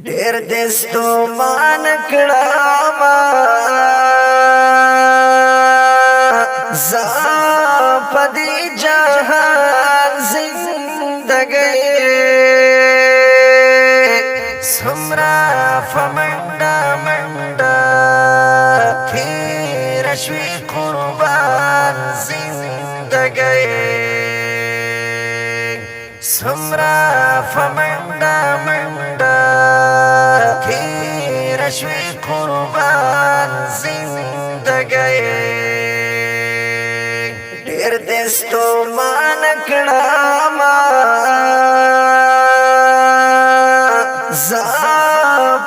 ډېر دستو مان کړما زه پدې جهان زندګۍ سمرا فمنډا منډا تیر شوي قربان زندګۍ سمرا فمنډا منډا تیر شوي قربان زندګۍ ډېر دستو مان کړما زه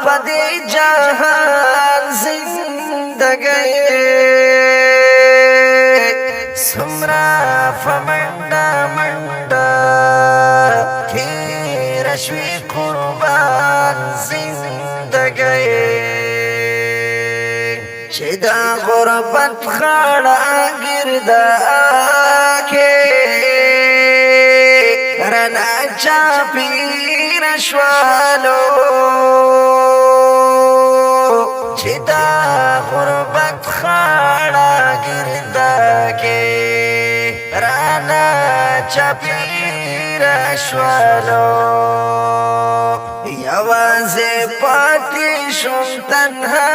پدې جهان زندګۍ سمرا فمنډا منډا تیر شوي قربان زندګۍ چې دا غربت خړه ګردا کې رنا چاپیر شوالو چې دا غربت خړه ګردا کې رنا چاپیر شوالو یوازې پاتې شوم تنها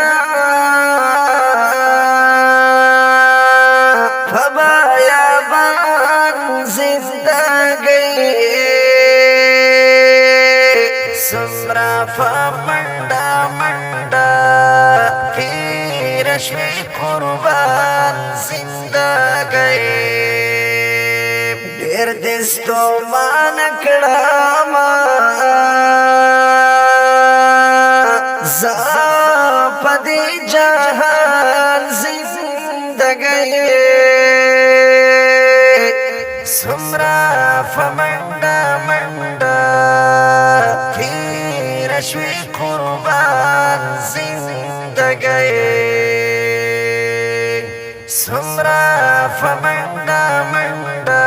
سمرا فمنډا منډا تیر شوي قربان زندګۍ ډېر دستو مان کړما زه پدې جهان زندګۍ سمرا فمنډا منډا تیر شوي قربان زندګۍ سمرا فمنډا منډا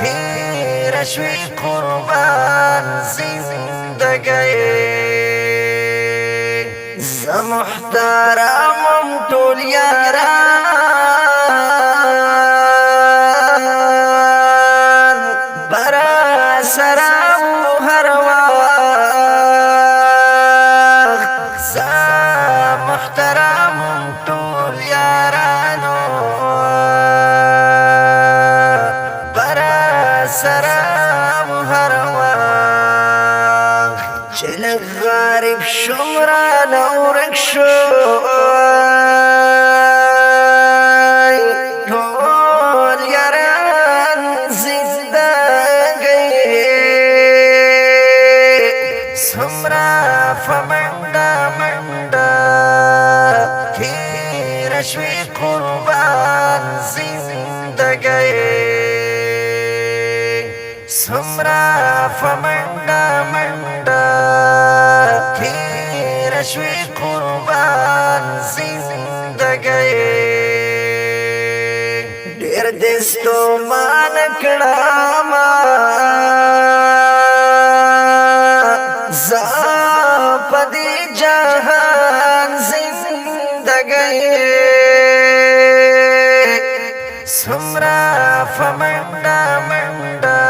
تیر شوي قربان زندګۍ زه محترم ټول یاران برا سره هر وخت زه محترم ټول یارانو برا سره هر وخت چې لږ غریب شوم رانه ورک شو ټول یاران زندګۍ سمرا فمنډا منډا تیر شوي قربان زندګۍ سمرا فمنډا منډا تیر شوي قربان زندګۍ ډېر دستو مان کړما زه پدې جهان زندګۍ سمرا فمنډا منډا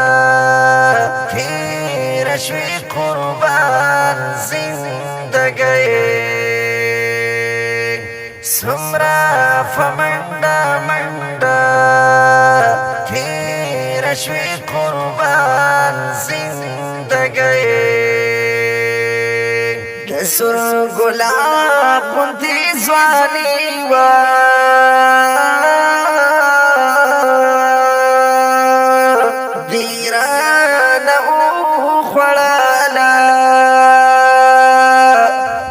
تیر شوي قربان زندګۍ سمرا فمنډا منډا تیر شوي قربان زندګۍ د سور ګلاب غوندې ځواني وه دیرانه وخوړله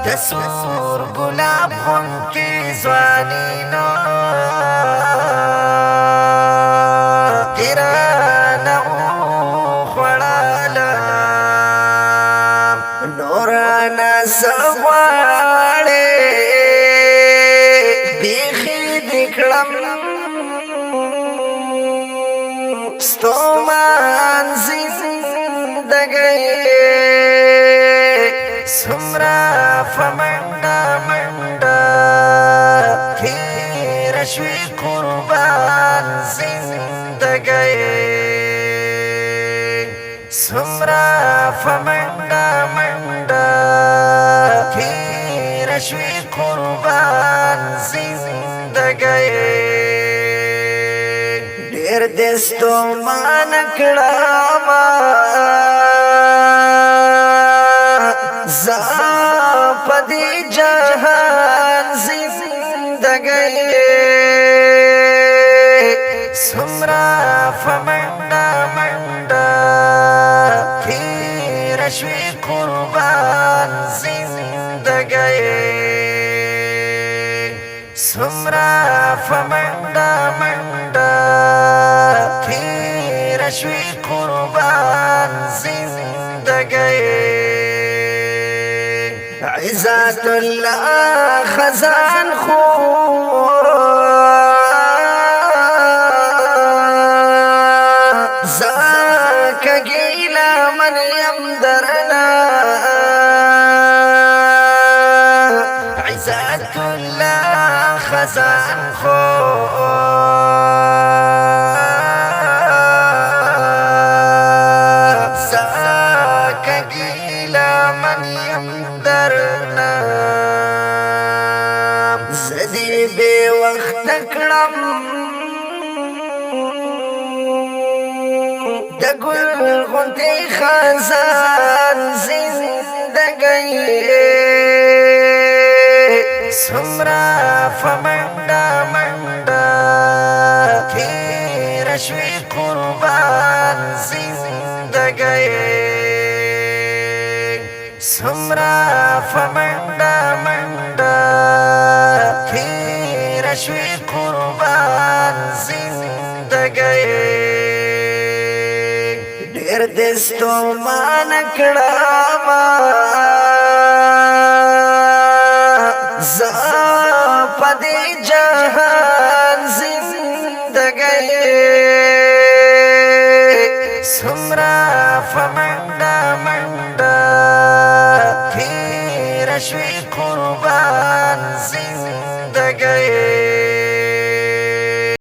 د سور ګلاب غوندې ځواني نو دیرانه وخوړله نورانه څه غواړې بیخي دې کړم ستومان زندګۍ سمرا فمندا مندا تیر شوی قربان زندگی سمرا فمندا مندا تیر شوی قربان زندگی ډیر دستو مان کړه زا پدی جهان زندگی سمرا فمندا مندا تیر شوی قربان زندگی سمرا فمندا مندا تیر شوی قربان زندگی عزت الله خزان خو زاک گیلا من یم درنا عزت الله خزان خو زاک گیلا من یم درنا زدی بے وقت کړم د ګل غونډې خزان زندګۍ سمرا فمندا مندا تیر شوی قربان زندګۍ سمرا فمندا مندا تیر شوی قربان زندگی ډیر دستو مان کړه زا پدی جهان زندگی سمرا فمندا مندا تیر شوی